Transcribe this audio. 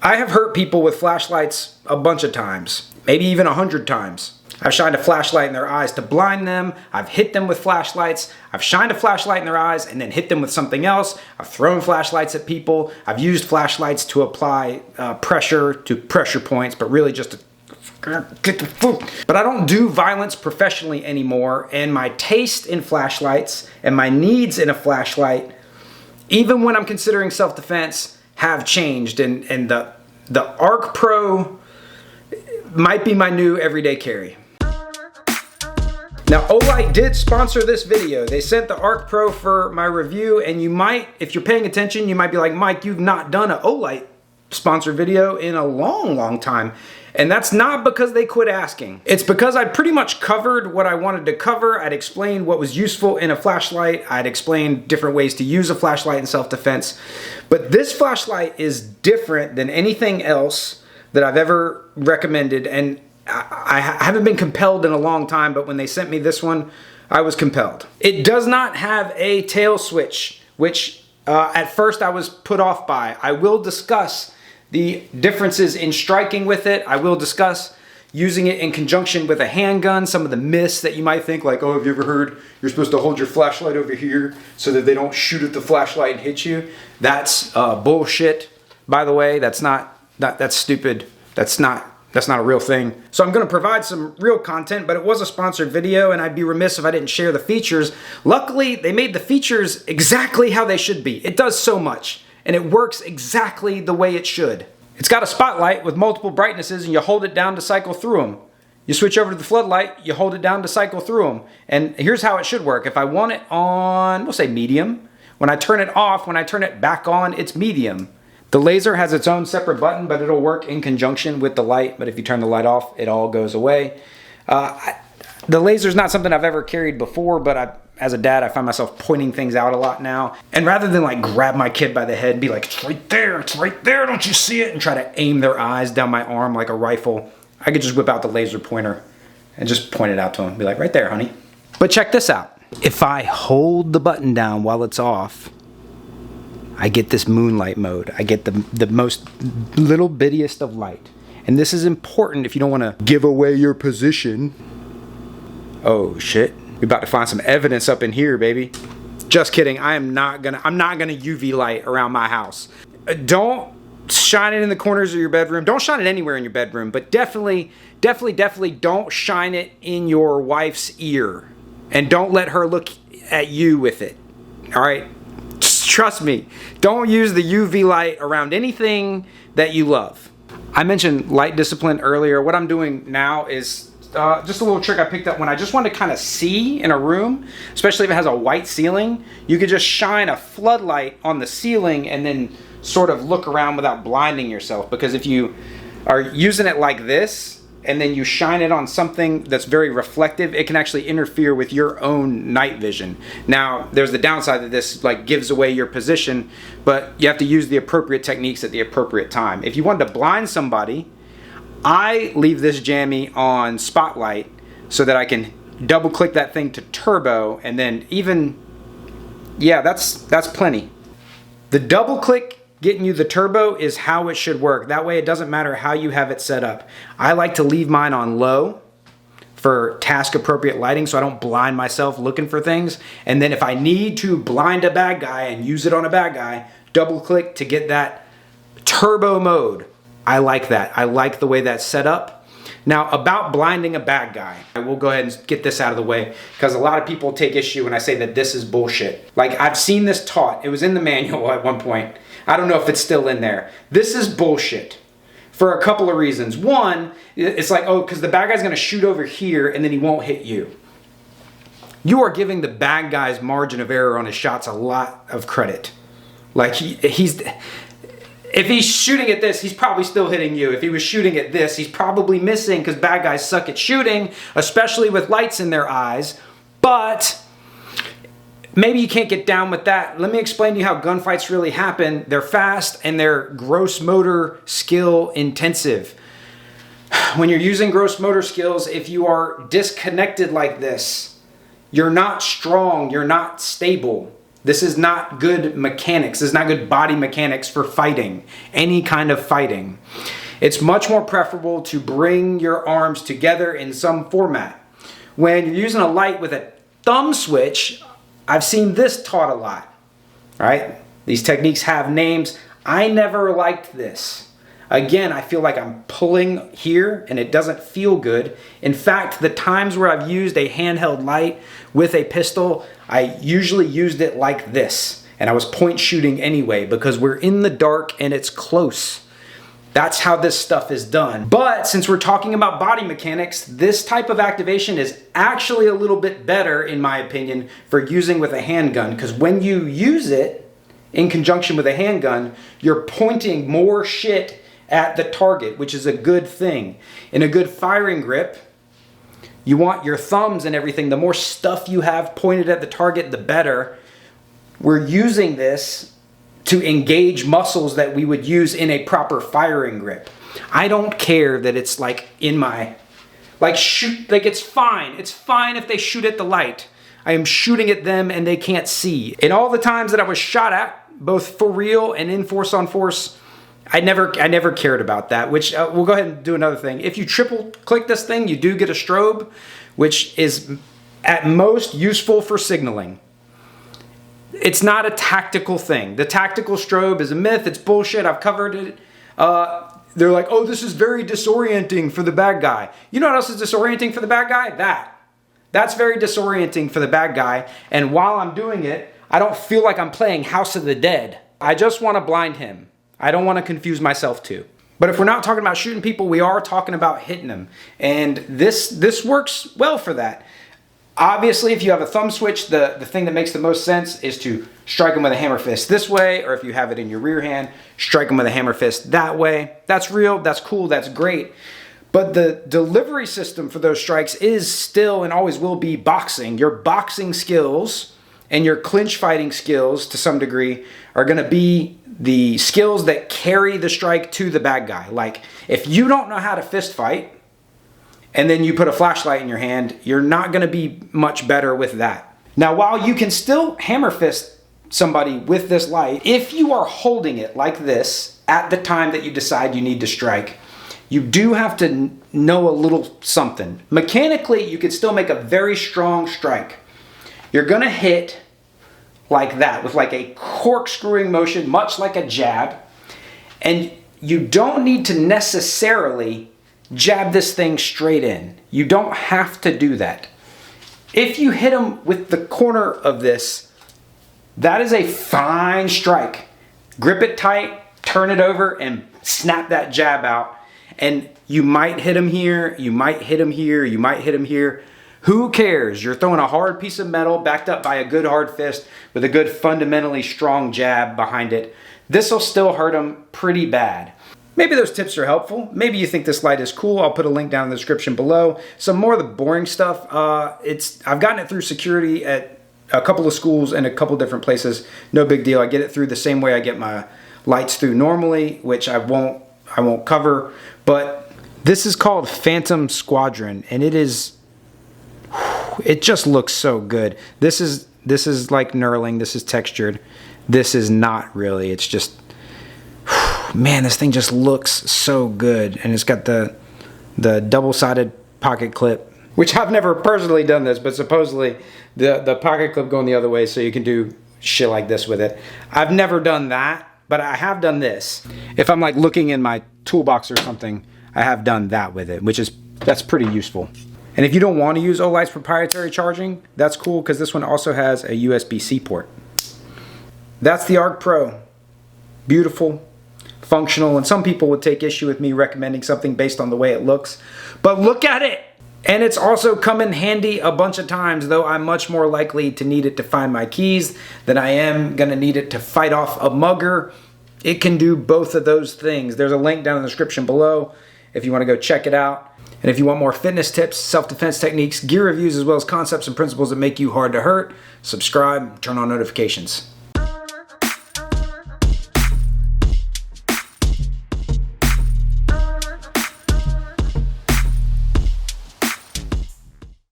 I have hurt people with flashlights a bunch of times, maybe even 100 times. I've shined a flashlight in their eyes to blind them. I've hit them with flashlights. I've shined a flashlight in their eyes and then hit them with something else. I've thrown flashlights at people. I've used flashlights to apply pressure to pressure points, but really just to get the food. But I don't do violence professionally anymore, and my taste in flashlights and my needs in a flashlight, even when I'm considering self-defense, have changed, and the Arkpro might be my new everyday carry. Now, Olight did sponsor this video. They sent the Arkpro for my review, and you might, if you're paying attention, you might be like, Mike, you've not done an Olight sponsored video in a long time. And that's not because they quit asking. It's because I pretty much covered what I wanted to cover. I'd explained what was useful in a flashlight. I'd explained different ways to use a flashlight in self-defense. But this flashlight is different than anything else that I've ever recommended, and I haven't been compelled in a long time, but when they sent me this one, I was compelled. It does not have a tail switch, which at first I was put off by. I will discuss the differences in striking with it. I will discuss using it in conjunction with a handgun, some of the myths that you might think, like, oh, have you ever heard you're supposed to hold your flashlight over here so that they don't shoot at the flashlight and hit you? That's bullshit, by the way. That's stupid. That's not a real thing. So I'm going to provide some real content, but it was a sponsored video, and I'd be remiss if I didn't share the features. Luckily, they made the features exactly how they should be. It does so much, and it works exactly the way it should. It's got a spotlight with multiple brightnesses, and you hold it down to cycle through them. You switch over to the floodlight, you hold it down to cycle through them. And here's how it should work. If I want it on, we'll say medium. When I turn it off, when I turn it back on, it's medium. The laser has its own separate button, but it'll work in conjunction with the light. But if you turn the light off, it all goes away. The laser's not something I've ever carried before, but as a dad, I find myself pointing things out a lot now. And rather than like grab my kid by the head and be like, it's right there, don't you see it? And try to aim their eyes down my arm like a rifle, I could just whip out the laser pointer and just point it out to them. Be like, right there, honey. But check this out. If I hold the button down while it's off, I get this moonlight mode. I get the most little bittiest of light. And this is important if you don't want to give away your position. Oh shit. We're about to find some evidence up in here, baby. Just kidding. I'm not gonna UV light around my house. Don't shine it in the corners of your bedroom. Don't shine it anywhere in your bedroom, but definitely don't shine it in your wife's ear. And don't let her look at you with it. All right? Trust me, don't use the UV light around anything that you love. I mentioned light discipline earlier. What I'm doing now is just a little trick I picked up when I just want to kind of see in a room, especially if it has a white ceiling. You could just shine a floodlight on the ceiling and then sort of look around without blinding yourself. Because if you are using it like this, and then you shine it on something that's very reflective, it can actually interfere with your own night vision. Now, there's the downside that this like gives away your position, but you have to use the appropriate techniques at the appropriate time. If you want to blind somebody, I leave this jammy on spotlight so that I can double click that thing to turbo, and then that's plenty. The double click getting you the turbo is how it should work. That way it doesn't matter how you have it set up. I like to leave mine on low for task appropriate lighting so I don't blind myself looking for things. And then if I need to blind a bad guy and use it on a bad guy, double click to get that turbo mode. I like that. I like the way that's set up. Now, about blinding a bad guy, I will go ahead and get this out of the way because a lot of people take issue when I say that this is bullshit. Like, I've seen this taught. It was in the manual at one point. I don't know if it's still in there. This is bullshit for a couple of reasons. One, it's like, oh, because the bad guy's going to shoot over here and then he won't hit you. You are giving the bad guy's margin of error on his shots a lot of credit. Like, if he's shooting at this, he's probably still hitting you. If he was shooting at this, he's probably missing because bad guys suck at shooting, especially with lights in their eyes. But maybe you can't get down with that. Let me explain to you how gunfights really happen. They're fast and they're gross motor skill intensive. When you're using gross motor skills, if you are disconnected like this, you're not strong, you're not stable. This is not good mechanics. This is not good body mechanics for fighting, any kind of fighting. It's much more preferable to bring your arms together in some format. When you're using a light with a thumb switch, I've seen this taught a lot, right? These techniques have names. I never liked this. Again, I feel like I'm pulling here and it doesn't feel good. In fact, the times where I've used a handheld light with a pistol, I usually used it like this. And I was point shooting anyway because we're in the dark and it's close. That's how this stuff is done. But since we're talking about body mechanics, this type of activation is actually a little bit better, in my opinion, for using with a handgun. Because when you use it in conjunction with a handgun, you're pointing more shit at the target, which is a good thing. In a good firing grip, you want your thumbs and everything. The more stuff you have pointed at the target, the better. We're using this to engage muscles that we would use in a proper firing grip. I don't care that it's like in my, it's fine. It's fine if they shoot at the light. I am shooting at them and they can't see. In all the times that I was shot at, both for real and in force on force, I never cared about that, which we'll go ahead and do another thing. If you triple click this thing, you do get a strobe, which is at most useful for signaling. It's not a tactical thing. The tactical strobe is a myth. It's bullshit. I've covered it. They're like, oh, this is very disorienting for the bad guy. You know what else is disorienting for the bad guy? That's very disorienting for the bad guy. And while I'm doing it, I don't feel like I'm playing House of the Dead. I just want to blind him. I don't want to confuse myself too. But if we're not talking about shooting people, we are talking about hitting them. And this works well for that. Obviously, if you have a thumb switch, the thing that makes the most sense is to strike them with a hammer fist this way, or if you have it in your rear hand, strike them with a hammer fist that way. That's real, that's cool, that's great. But the delivery system for those strikes is still and always will be boxing. Your boxing skills and your clinch fighting skills, to some degree, are going to be the skills that carry the strike to the bad guy. Like, if you don't know how to fist fight, and then you put a flashlight in your hand, you're not going to be much better with that. Now, while you can still hammer fist somebody with this light, if you are holding it like this at the time that you decide you need to strike, you do have to know a little something. Mechanically, you could still make a very strong strike. You're going to hit like that with like a corkscrewing motion, much like a jab. And you don't need to necessarily jab this thing straight in. You don't have to do that. If you hit them with the corner of this, that is a fine strike. Grip it tight, turn it over, and snap that jab out. And you might hit him here, you might hit him here, you might hit him here. Who cares? You're throwing a hard piece of metal backed up by a good hard fist with a good fundamentally strong jab behind it. This will still hurt him pretty bad. Maybe those tips are helpful. Maybe you think this light is cool. I'll put a link down in the description below. Some more of the boring stuff. I've gotten it through security at a couple of schools and a couple different places. No big deal. I get it through the same way I get my lights through normally, which I won't cover. But this is called Phantom Squadron, and it just looks so good. This is like knurling. This is textured. This is not really. It's just, man, this thing just looks so good. And it's got the double-sided pocket clip, which I've never personally done this, but supposedly the pocket clip going the other way so you can do shit like this with it. I've never done that, but I have done this. If I'm like looking in my toolbox or something, I have done that with it, that's pretty useful. And if you don't want to use Olight's proprietary charging, that's cool because this one also has a USB-C port. That's the Arkpro. Beautiful, functional, and some people would take issue with me recommending something based on the way it looks. But look at it! And it's also come in handy a bunch of times, though I'm much more likely to need it to find my keys than I am going to need it to fight off a mugger. It can do both of those things. There's a link down in the description below if you want to go check it out. And if you want more fitness tips, self-defense techniques, gear reviews, as well as concepts and principles that make you hard to hurt, subscribe, turn on notifications.